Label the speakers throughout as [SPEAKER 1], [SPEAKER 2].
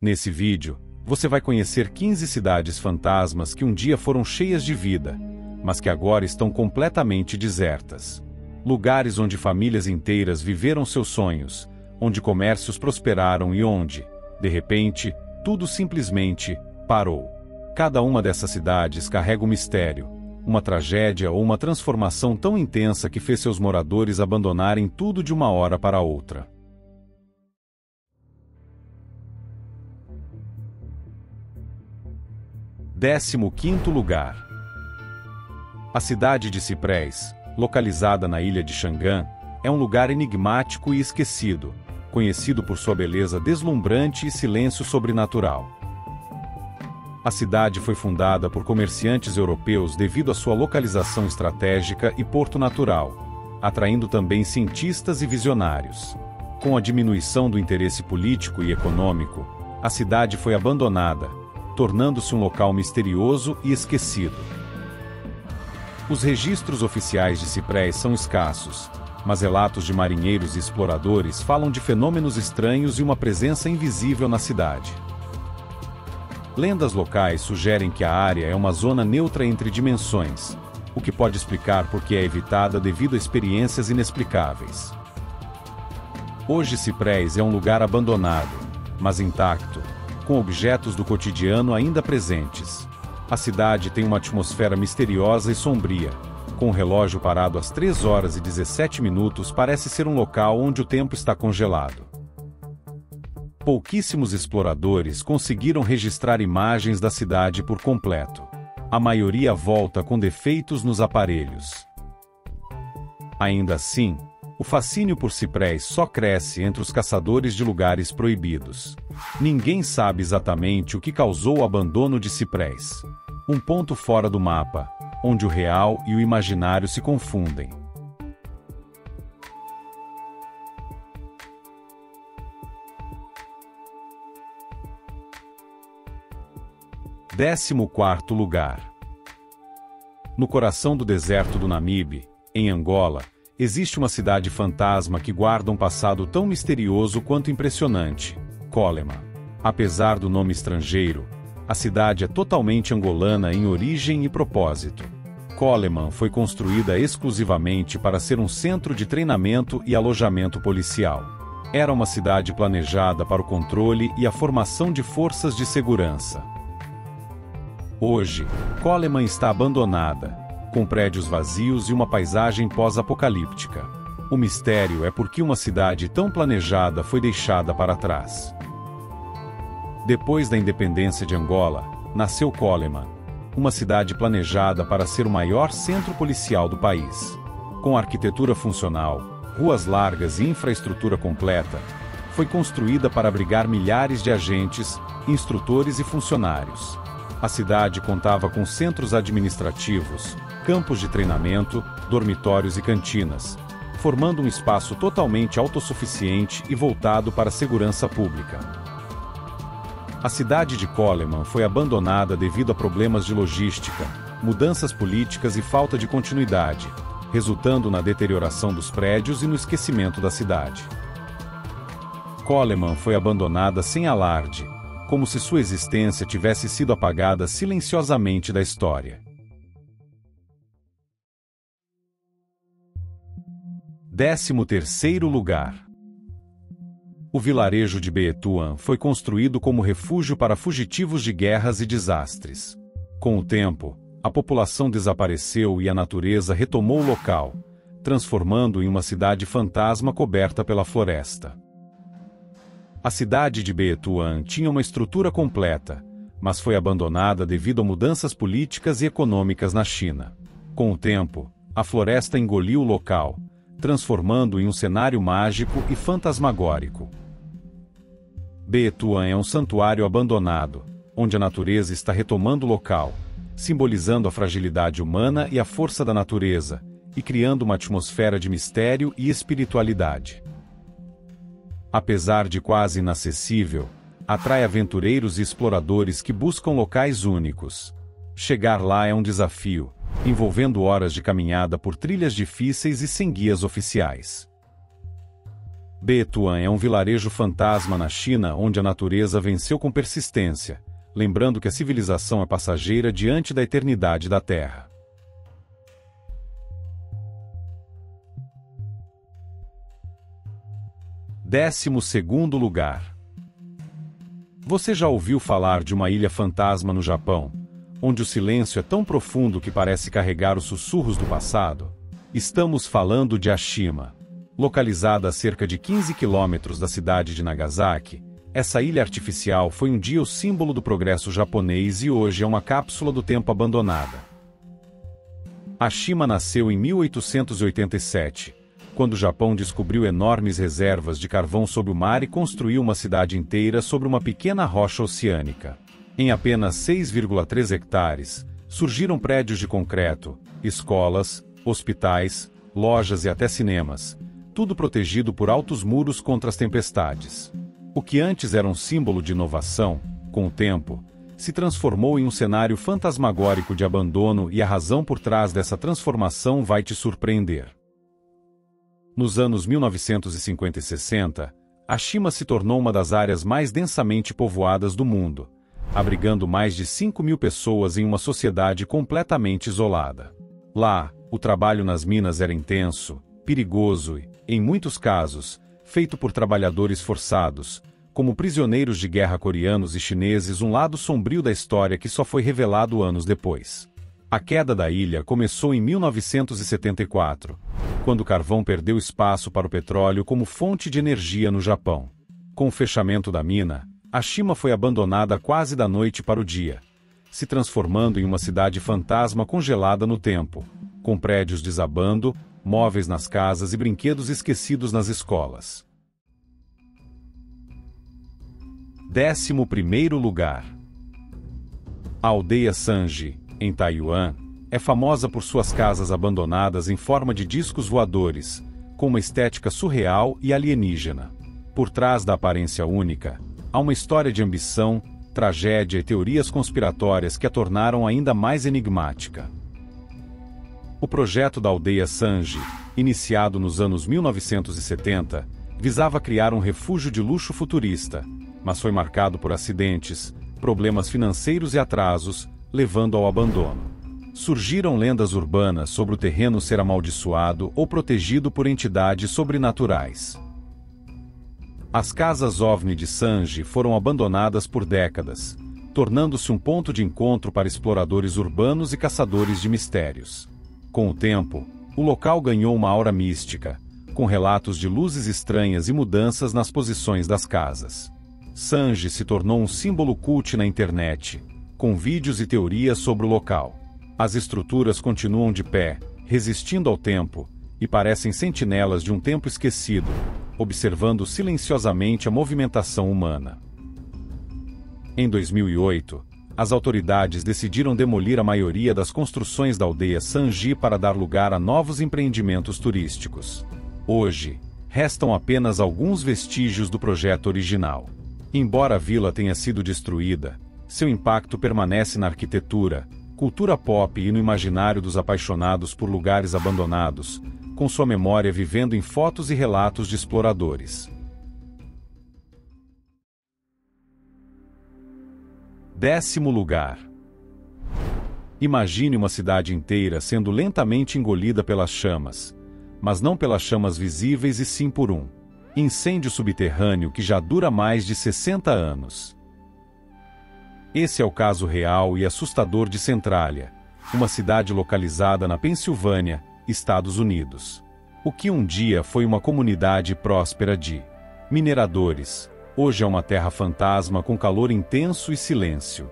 [SPEAKER 1] Nesse vídeo, você vai conhecer 15 cidades fantasmas que um dia foram cheias de vida, mas que agora estão completamente desertas. Lugares onde famílias inteiras viveram seus sonhos, onde comércios prosperaram e onde, de repente, tudo simplesmente parou. Cada uma dessas cidades carrega um mistério, uma tragédia ou uma transformação tão intensa que fez seus moradores abandonarem tudo de uma hora para outra. Décimo quinto lugar. A cidade de Cypress, localizada na ilha de Chang'an, é um lugar enigmático e esquecido, conhecido por sua beleza deslumbrante e silêncio sobrenatural. A cidade foi fundada por comerciantes europeus devido à sua localização estratégica e porto natural, atraindo também cientistas e visionários. Com a diminuição do interesse político e econômico, a cidade foi abandonada, tornando-se um local misterioso e esquecido. Os registros oficiais de Cypress são escassos, mas relatos de marinheiros e exploradores falam de fenômenos estranhos e uma presença invisível na cidade. Lendas locais sugerem que a área é uma zona neutra entre dimensões, o que pode explicar por que é evitada devido a experiências inexplicáveis. Hoje Cypress é um lugar abandonado, mas intacto, com objetos do cotidiano ainda presentes. A cidade tem uma atmosfera misteriosa e sombria. Com o relógio parado às 3 horas e 17 minutos, parece ser um local onde o tempo está congelado. Pouquíssimos exploradores conseguiram registrar imagens da cidade por completo. A maioria volta com defeitos nos aparelhos. Ainda assim, o fascínio por Cypress só cresce entre os caçadores de lugares proibidos. Ninguém sabe exatamente o que causou o abandono de Cypress. Um ponto fora do mapa, onde o real e o imaginário se confundem. Décimo quarto lugar. No coração do deserto do Namibe, em Angola, existe uma cidade fantasma que guarda um passado tão misterioso quanto impressionante: Colema. Apesar do nome estrangeiro, a cidade é totalmente angolana em origem e propósito. Coleman foi construída exclusivamente para ser um centro de treinamento e alojamento policial. Era uma cidade planejada para o controle e a formação de forças de segurança. Hoje, Coleman está abandonada, com prédios vazios e uma paisagem pós-apocalíptica. O mistério é por que uma cidade tão planejada foi deixada para trás. Depois da independência de Angola, nasceu Coleman, uma cidade planejada para ser o maior centro policial do país. Com arquitetura funcional, ruas largas e infraestrutura completa, foi construída para abrigar milhares de agentes, instrutores e funcionários. A cidade contava com centros administrativos, campos de treinamento, dormitórios e cantinas, formando um espaço totalmente autossuficiente e voltado para a segurança pública. A cidade de Coleman foi abandonada devido a problemas de logística, mudanças políticas e falta de continuidade, resultando na deterioração dos prédios e no esquecimento da cidade. Coleman foi abandonada sem alarde, como se sua existência tivesse sido apagada silenciosamente da história. Décimo terceiro lugar. O vilarejo de Betuan foi construído como refúgio para fugitivos de guerras e desastres. Com o tempo, a população desapareceu e a natureza retomou o local, transformando-o em uma cidade fantasma coberta pela floresta. A cidade de Betuan tinha uma estrutura completa, mas foi abandonada devido a mudanças políticas e econômicas na China. Com o tempo, a floresta engoliu o local, transformando-o em um cenário mágico e fantasmagórico. Betuan é um santuário abandonado, onde a natureza está retomando o local, simbolizando a fragilidade humana e a força da natureza, e criando uma atmosfera de mistério e espiritualidade. Apesar de quase inacessível, atrai aventureiros e exploradores que buscam locais únicos. Chegar lá é um desafio, envolvendo horas de caminhada por trilhas difíceis e sem guias oficiais. Betuan é um vilarejo fantasma na China onde a natureza venceu com persistência, lembrando que a civilização é passageira diante da eternidade da Terra. Décimo segundo lugar. Você já ouviu falar de uma ilha fantasma no Japão, onde o silêncio é tão profundo que parece carregar os sussurros do passado? Estamos falando de Ashima. Localizada a cerca de 15 quilômetros da cidade de Nagasaki, essa ilha artificial foi um dia o símbolo do progresso japonês e hoje é uma cápsula do tempo abandonada. Ashima nasceu em 1887, quando o Japão descobriu enormes reservas de carvão sob o mar e construiu uma cidade inteira sobre uma pequena rocha oceânica. Em apenas 6,3 hectares, surgiram prédios de concreto, escolas, hospitais, lojas e até cinemas, tudo protegido por altos muros contra as tempestades. O que antes era um símbolo de inovação, com o tempo, se transformou em um cenário fantasmagórico de abandono e a razão por trás dessa transformação vai te surpreender. Nos anos 1950 e 60, Ashima se tornou uma das áreas mais densamente povoadas do mundo, abrigando mais de 5.000 pessoas em uma sociedade completamente isolada. Lá, o trabalho nas minas era intenso, perigoso e, em muitos casos, feito por trabalhadores forçados, como prisioneiros de guerra coreanos e chineses, um lado sombrio da história que só foi revelado anos depois. A queda da ilha começou em 1974, quando o carvão perdeu espaço para o petróleo como fonte de energia no Japão. Com o fechamento da mina, Ashima foi abandonada quase da noite para o dia, se transformando em uma cidade fantasma congelada no tempo, com prédios desabando, móveis nas casas e brinquedos esquecidos nas escolas. 11º lugar. A aldeia Sanji, em Taiwan, é famosa por suas casas abandonadas em forma de discos voadores, com uma estética surreal e alienígena. Por trás da aparência única, há uma história de ambição, tragédia e teorias conspiratórias que a tornaram ainda mais enigmática. O projeto da aldeia Sanji, iniciado nos anos 1970, visava criar um refúgio de luxo futurista, mas foi marcado por acidentes, problemas financeiros e atrasos, levando ao abandono. Surgiram lendas urbanas sobre o terreno ser amaldiçoado ou protegido por entidades sobrenaturais. As casas OVNI de Sanji foram abandonadas por décadas, tornando-se um ponto de encontro para exploradores urbanos e caçadores de mistérios. Com o tempo, o local ganhou uma aura mística, com relatos de luzes estranhas e mudanças nas posições das casas. Sanji se tornou um símbolo cult na internet, com vídeos e teorias sobre o local. As estruturas continuam de pé, resistindo ao tempo, e parecem sentinelas de um tempo esquecido, observando silenciosamente a movimentação humana. Em 2008, as autoridades decidiram demolir a maioria das construções da aldeia Sanji para dar lugar a novos empreendimentos turísticos. Hoje, restam apenas alguns vestígios do projeto original. Embora a vila tenha sido destruída, seu impacto permanece na arquitetura, cultura pop e no imaginário dos apaixonados por lugares abandonados, com sua memória vivendo em fotos e relatos de exploradores. 10º lugar. Imagine uma cidade inteira sendo lentamente engolida pelas chamas, mas não pelas chamas visíveis e sim por um incêndio subterrâneo que já dura mais de 60 anos. Esse é o caso real e assustador de Centralia, uma cidade localizada na Pensilvânia, Estados Unidos. O que um dia foi uma comunidade próspera de mineradores, hoje é uma terra fantasma com calor intenso e silêncio.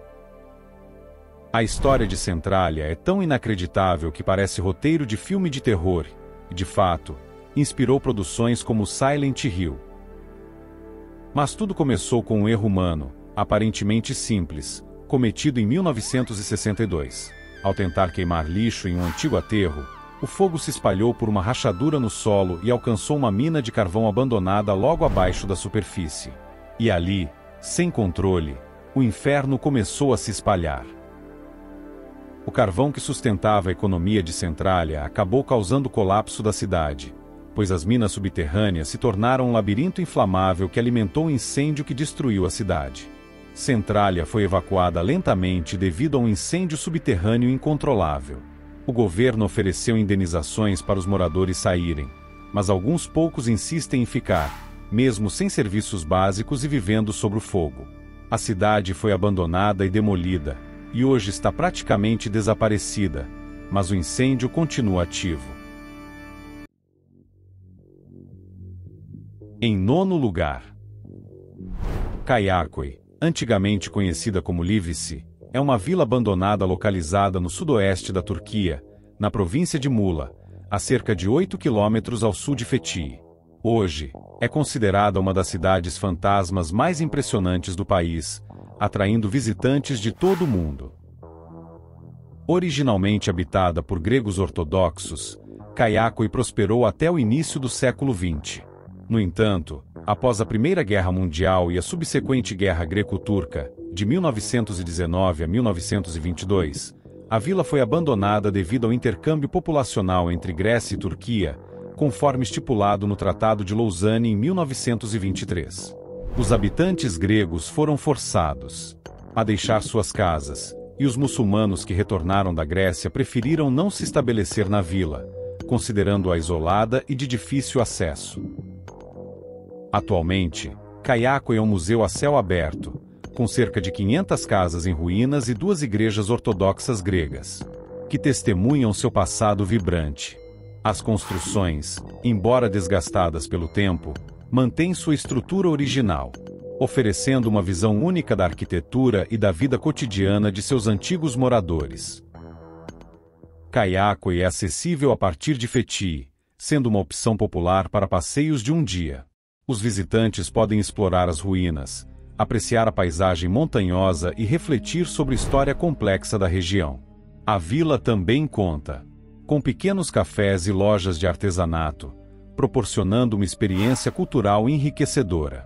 [SPEAKER 1] A história de Centralia é tão inacreditável que parece roteiro de filme de terror, e, de fato, inspirou produções como Silent Hill. Mas tudo começou com um erro humano, aparentemente simples, cometido em 1962. Ao tentar queimar lixo em um antigo aterro, o fogo se espalhou por uma rachadura no solo e alcançou uma mina de carvão abandonada logo abaixo da superfície. E ali, sem controle, o inferno começou a se espalhar. O carvão que sustentava a economia de Centralia acabou causando o colapso da cidade, pois as minas subterrâneas se tornaram um labirinto inflamável que alimentou um incêndio que destruiu a cidade. Centralia foi evacuada lentamente devido a um incêndio subterrâneo incontrolável. O governo ofereceu indenizações para os moradores saírem, mas alguns poucos insistem em ficar, mesmo sem serviços básicos e vivendo sob o fogo. A cidade foi abandonada e demolida, e hoje está praticamente desaparecida, mas o incêndio continua ativo. Em nono lugar, Kayakköy, antigamente conhecida como Livrice, é uma vila abandonada localizada no sudoeste da Turquia, na província de Muğla, a cerca de 8 quilômetros ao sul de Fethiye. Hoje, é considerada uma das cidades fantasmas mais impressionantes do país, atraindo visitantes de todo o mundo. Originalmente habitada por gregos ortodoxos, Kayakköy prosperou até o início do século XX. No entanto, após a Primeira Guerra Mundial e a subsequente Guerra Greco-Turca, de 1919 a 1922, a vila foi abandonada devido ao intercâmbio populacional entre Grécia e Turquia, conforme estipulado no Tratado de Lausanne em 1923. Os habitantes gregos foram forçados a deixar suas casas, e os muçulmanos que retornaram da Grécia preferiram não se estabelecer na vila, considerando-a isolada e de difícil acesso. Atualmente, Kayakköy é um museu a céu aberto, com cerca de 500 casas em ruínas e 2 igrejas ortodoxas gregas, que testemunham seu passado vibrante. As construções, embora desgastadas pelo tempo, mantêm sua estrutura original, oferecendo uma visão única da arquitetura e da vida cotidiana de seus antigos moradores. Kayakköy é acessível a partir de Fethiye, sendo uma opção popular para passeios de um dia. Os visitantes podem explorar as ruínas, apreciar a paisagem montanhosa e refletir sobre a história complexa da região. A vila também conta com pequenos cafés e lojas de artesanato, proporcionando uma experiência cultural enriquecedora.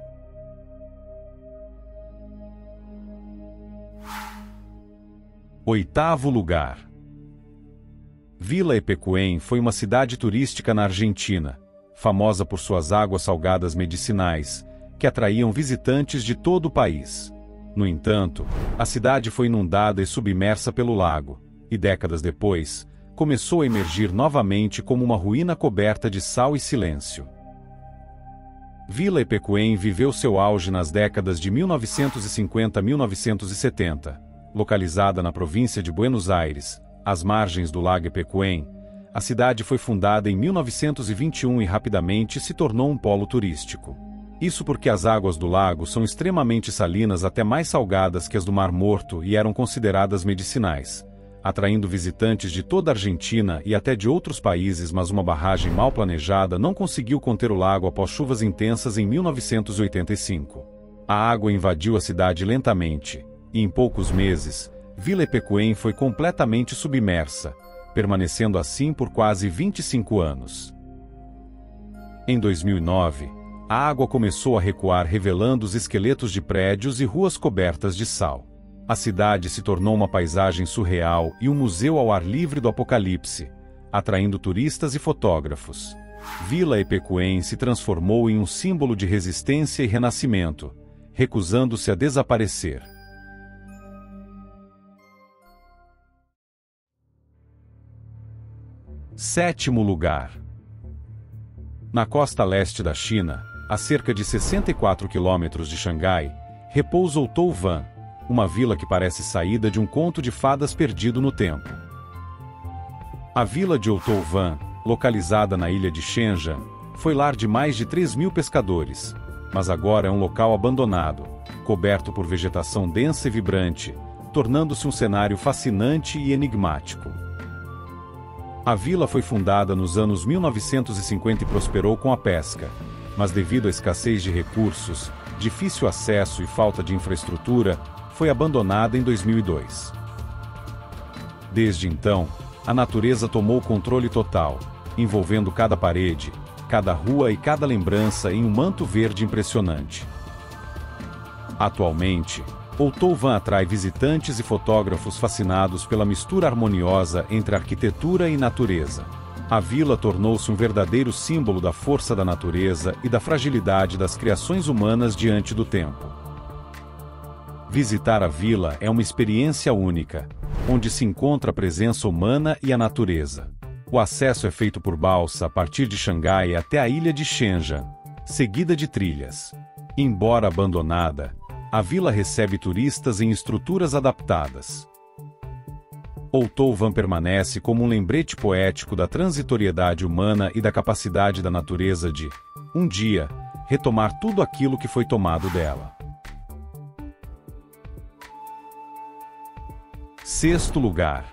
[SPEAKER 1] Oitavo lugar. Vila Epecuén foi uma cidade turística na Argentina, famosa por suas águas salgadas medicinais, que atraíam visitantes de todo o país. No entanto, a cidade foi inundada e submersa pelo lago, e décadas depois, começou a emergir novamente como uma ruína coberta de sal e silêncio. Vila Epecuén viveu seu auge nas décadas de 1950 a 1970, localizada na província de Buenos Aires, às margens do lago Epecuén. A cidade foi fundada em 1921 e rapidamente se tornou um polo turístico. Isso porque as águas do lago são extremamente salinas, até mais salgadas que as do Mar Morto, e eram consideradas medicinais, atraindo visitantes de toda a Argentina e até de outros países, mas uma barragem mal planejada não conseguiu conter o lago após chuvas intensas em 1985. A água invadiu a cidade lentamente, e em poucos meses, Vila Epecuén foi completamente submersa, permanecendo assim por quase 25 anos. Em 2009, a água começou a recuar, revelando os esqueletos de prédios e ruas cobertas de sal. A cidade se tornou uma paisagem surreal e um museu ao ar livre do apocalipse, atraindo turistas e fotógrafos. Vila Epecuén se transformou em um símbolo de resistência e renascimento, recusando-se a desaparecer. Sétimo lugar. Na costa leste da China, a cerca de 64 quilômetros de Xangai, repousa o Tou Wan, uma vila que parece saída de um conto de fadas perdido no tempo. A vila de Tou Wan, localizada na ilha de Shenzhen, foi lar de mais de 3.000 pescadores, mas agora é um local abandonado, coberto por vegetação densa e vibrante, tornando-se um cenário fascinante e enigmático. A vila foi fundada nos anos 1950 e prosperou com a pesca, mas devido à escassez de recursos, difícil acesso e falta de infraestrutura, foi abandonada em 2002. Desde então, a natureza tomou o controle total, envolvendo cada parede, cada rua e cada lembrança em um manto verde impressionante. Atualmente, o Tou Wan atrai visitantes e fotógrafos fascinados pela mistura harmoniosa entre arquitetura e natureza. A vila tornou-se um verdadeiro símbolo da força da natureza e da fragilidade das criações humanas diante do tempo. Visitar a vila é uma experiência única, onde se encontra a presença humana e a natureza. O acesso é feito por balsa a partir de Xangai até a ilha de Shenzhen, seguida de trilhas. Embora abandonada, a vila recebe turistas em estruturas adaptadas. Outouvan permanece como um lembrete poético da transitoriedade humana e da capacidade da natureza de, um dia, retomar tudo aquilo que foi tomado dela. Sexto lugar.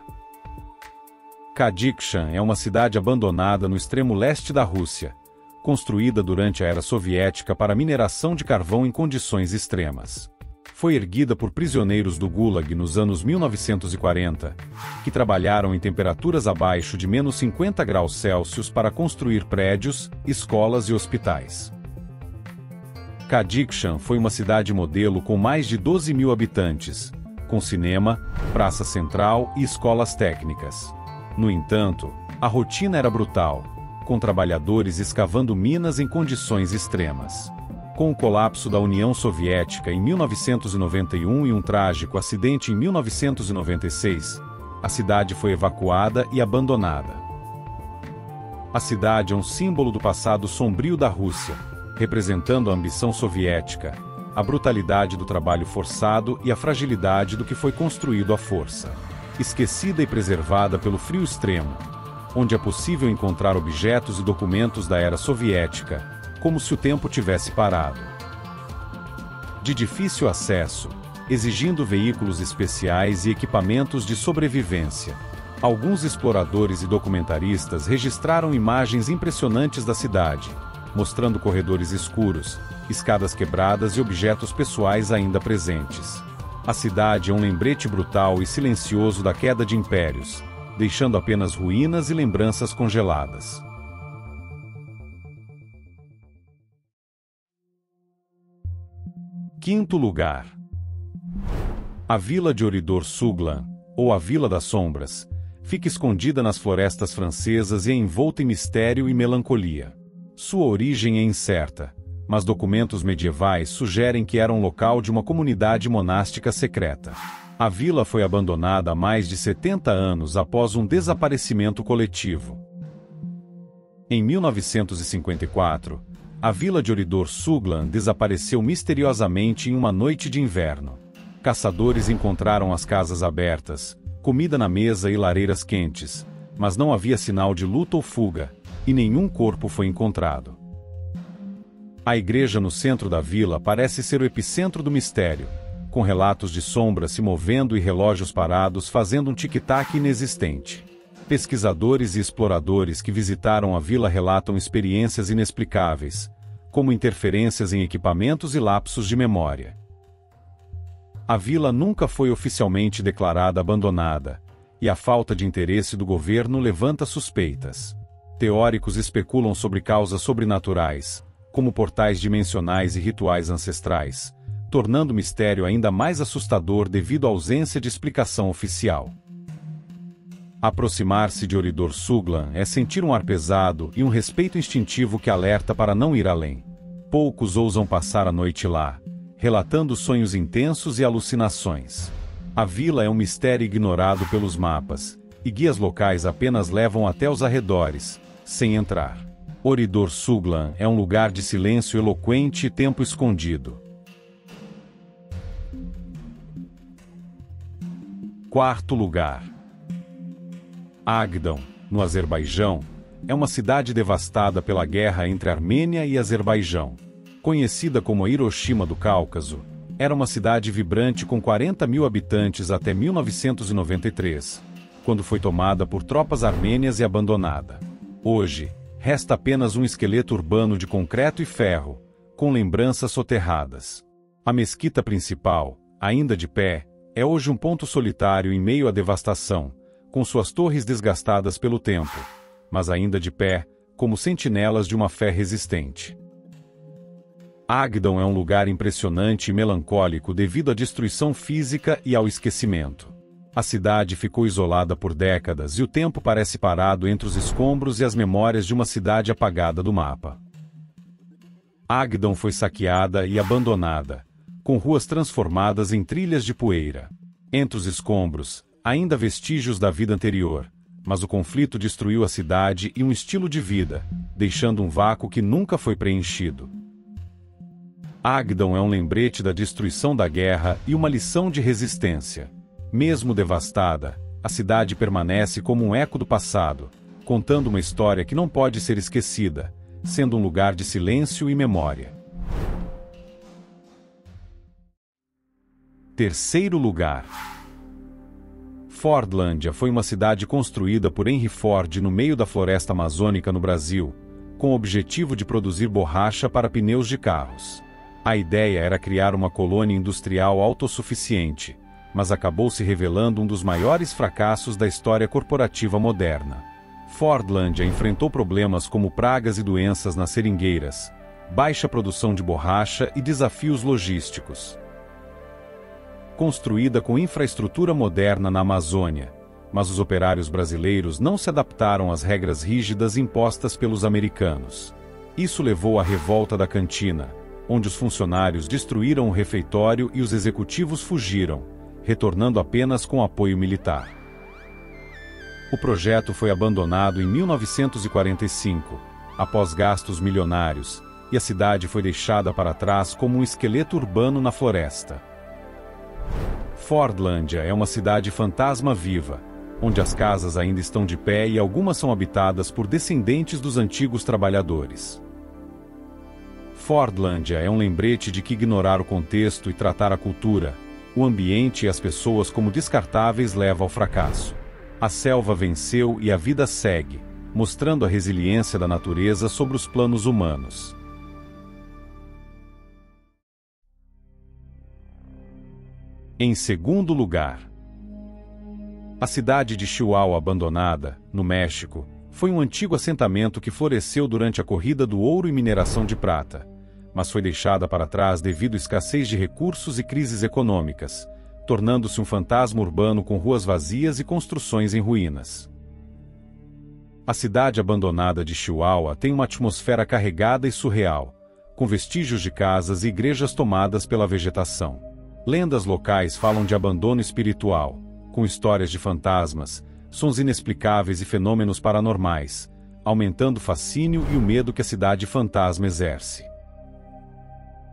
[SPEAKER 1] Kadikshan é uma cidade abandonada no extremo leste da Rússia, construída durante a era soviética para mineração de carvão em condições extremas. Foi erguida por prisioneiros do Gulag nos anos 1940, que trabalharam em temperaturas abaixo de menos 50 graus Celsius para construir prédios, escolas e hospitais. Kadikshan foi uma cidade modelo com mais de 12 mil habitantes, com cinema, praça central e escolas técnicas. No entanto, a rotina era brutal, com trabalhadores escavando minas em condições extremas. Com o colapso da União Soviética em 1991 e um trágico acidente em 1996, a cidade foi evacuada e abandonada. A cidade é um símbolo do passado sombrio da Rússia, representando a ambição soviética, a brutalidade do trabalho forçado e a fragilidade do que foi construído à força. Esquecida e preservada pelo frio extremo, onde é possível encontrar objetos e documentos da era soviética, como se o tempo tivesse parado. De difícil acesso, exigindo veículos especiais e equipamentos de sobrevivência. Alguns exploradores e documentaristas registraram imagens impressionantes da cidade, mostrando corredores escuros, escadas quebradas e objetos pessoais ainda presentes. A cidade é um lembrete brutal e silencioso da queda de impérios, deixando apenas ruínas e lembranças congeladas. Quinto lugar. A vila de Ooredor Suglan, ou a Vila das Sombras, fica escondida nas florestas francesas e é envolta em mistério e melancolia. Sua origem é incerta, mas documentos medievais sugerem que era um local de uma comunidade monástica secreta. A vila foi abandonada há mais de 70 anos após um desaparecimento coletivo. Em 1954, a vila de Ooredor Suglan desapareceu misteriosamente em uma noite de inverno. Caçadores encontraram as casas abertas, comida na mesa e lareiras quentes, mas não havia sinal de luta ou fuga, e nenhum corpo foi encontrado. A igreja no centro da vila parece ser o epicentro do mistério, com relatos de sombras se movendo e relógios parados fazendo um tic-tac inexistente. Pesquisadores e exploradores que visitaram a vila relatam experiências inexplicáveis, como interferências em equipamentos e lapsos de memória. A vila nunca foi oficialmente declarada abandonada, e a falta de interesse do governo levanta suspeitas. Teóricos especulam sobre causas sobrenaturais, como portais dimensionais e rituais ancestrais, tornando o mistério ainda mais assustador devido à ausência de explicação oficial. Aproximar-se de Ooredor Suglan é sentir um ar pesado e um respeito instintivo que alerta para não ir além. Poucos ousam passar a noite lá, relatando sonhos intensos e alucinações. A vila é um mistério ignorado pelos mapas, e guias locais apenas levam até os arredores, sem entrar. Ooredor Suglan é um lugar de silêncio eloquente e tempo escondido. Quarto lugar. Agdam, no Azerbaijão, é uma cidade devastada pela guerra entre Armênia e Azerbaijão. Conhecida como a Hiroshima do Cáucaso, era uma cidade vibrante com 40 mil habitantes até 1993, quando foi tomada por tropas armênias e abandonada. Hoje, resta apenas um esqueleto urbano de concreto e ferro, com lembranças soterradas. A mesquita principal, ainda de pé, é hoje um ponto solitário em meio à devastação, com suas torres desgastadas pelo tempo, mas ainda de pé, como sentinelas de uma fé resistente. Agdam é um lugar impressionante e melancólico devido à destruição física e ao esquecimento. A cidade ficou isolada por décadas e o tempo parece parado entre os escombros e as memórias de uma cidade apagada do mapa. Agdon foi saqueada e abandonada, com ruas transformadas em trilhas de poeira. Entre os escombros, ainda vestígios da vida anterior, mas o conflito destruiu a cidade e um estilo de vida, deixando um vácuo que nunca foi preenchido. Agdon é um lembrete da destruição da guerra e uma lição de resistência. Mesmo devastada, a cidade permanece como um eco do passado, contando uma história que não pode ser esquecida, sendo um lugar de silêncio e memória. Terceiro lugar. Fordlândia foi uma cidade construída por Henry Ford no meio da floresta amazônica no Brasil, com o objetivo de produzir borracha para pneus de carros. A ideia era criar uma colônia industrial autossuficiente, mas acabou se revelando um dos maiores fracassos da história corporativa moderna. Fordlândia enfrentou problemas como pragas e doenças nas seringueiras, baixa produção de borracha e desafios logísticos. Construída com infraestrutura moderna na Amazônia, mas os operários brasileiros não se adaptaram às regras rígidas impostas pelos americanos. Isso levou à revolta da cantina, onde os funcionários destruíram o refeitório e os executivos fugiram, retornando apenas com apoio militar. O projeto foi abandonado em 1945, após gastos milionários, e a cidade foi deixada para trás como um esqueleto urbano na floresta. Fordlândia é uma cidade fantasma viva, onde as casas ainda estão de pé e algumas são habitadas por descendentes dos antigos trabalhadores. Fordlândia é um lembrete de que ignorar o contexto e tratar a cultura, o ambiente e as pessoas como descartáveis leva ao fracasso. A selva venceu e a vida segue, mostrando a resiliência da natureza sobre os planos humanos. Em segundo lugar, a cidade de Chihuahua abandonada, no México, foi um antigo assentamento que floresceu durante a corrida do ouro e mineração de prata, mas foi deixada para trás devido à escassez de recursos e crises econômicas, tornando-se um fantasma urbano com ruas vazias e construções em ruínas. A cidade abandonada de Chihuahua tem uma atmosfera carregada e surreal, com vestígios de casas e igrejas tomadas pela vegetação. Lendas locais falam de abandono espiritual, com histórias de fantasmas, sons inexplicáveis e fenômenos paranormais, aumentando o fascínio e o medo que a cidade fantasma exerce.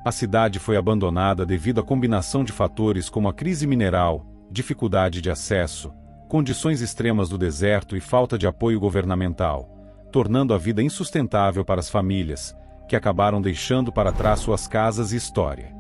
[SPEAKER 1] A cidade foi abandonada devido à combinação de fatores como a crise mineral, dificuldade de acesso, condições extremas do deserto e falta de apoio governamental, tornando a vida insustentável para as famílias, que acabaram deixando para trás suas casas e história.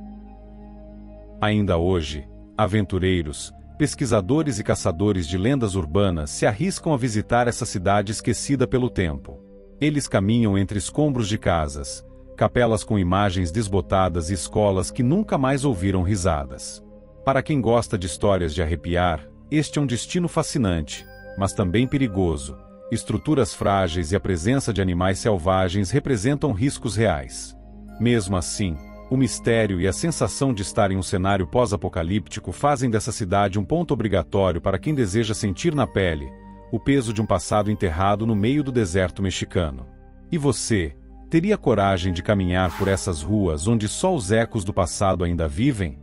[SPEAKER 1] Ainda hoje, aventureiros, pesquisadores e caçadores de lendas urbanas se arriscam a visitar essa cidade esquecida pelo tempo. Eles caminham entre escombros de casas, capelas com imagens desbotadas e escolas que nunca mais ouviram risadas. Para quem gosta de histórias de arrepiar, este é um destino fascinante, mas também perigoso. Estruturas frágeis e a presença de animais selvagens representam riscos reais. Mesmo assim, o mistério e a sensação de estar em um cenário pós-apocalíptico fazem dessa cidade um ponto obrigatório para quem deseja sentir na pele o peso de um passado enterrado no meio do deserto mexicano. E você, teria coragem de caminhar por essas ruas onde só os ecos do passado ainda vivem?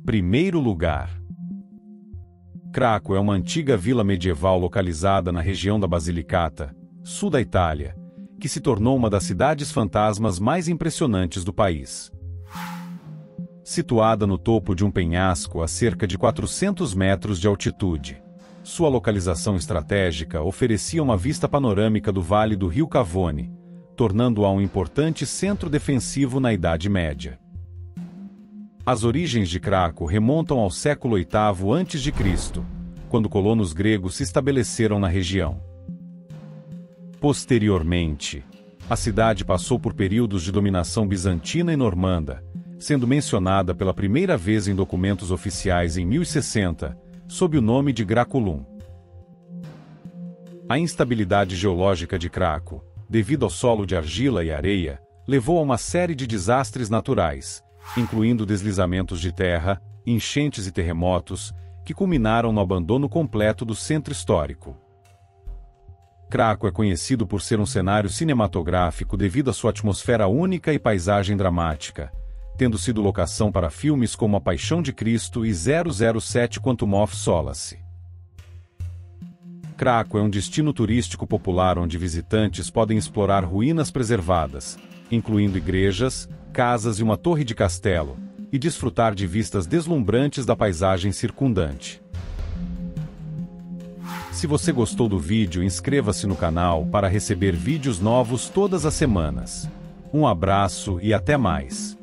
[SPEAKER 1] Primeiro lugar. Craco é uma antiga vila medieval localizada na região da Basilicata, sul da Itália, que se tornou uma das cidades fantasmas mais impressionantes do país. Situada no topo de um penhasco a cerca de 400 metros de altitude, sua localização estratégica oferecia uma vista panorâmica do vale do Rio Cavone, tornando-a um importante centro defensivo na Idade Média. As origens de Craco remontam ao século VIII a.C., quando colonos gregos se estabeleceram na região. Posteriormente, a cidade passou por períodos de dominação bizantina e normanda, sendo mencionada pela primeira vez em documentos oficiais em 1060, sob o nome de Graculum. A instabilidade geológica de Craco, devido ao solo de argila e areia, levou a uma série de desastres naturais, incluindo deslizamentos de terra, enchentes e terremotos, que culminaram no abandono completo do centro histórico. Kraków é conhecido por ser um cenário cinematográfico devido à sua atmosfera única e paisagem dramática, tendo sido locação para filmes como A Paixão de Cristo e 007 Quantum of Solace. Kraków é um destino turístico popular onde visitantes podem explorar ruínas preservadas, incluindo igrejas, casas e uma torre de castelo, e desfrutar de vistas deslumbrantes da paisagem circundante. Se você gostou do vídeo, inscreva-se no canal para receber vídeos novos todas as semanas. Um abraço e até mais!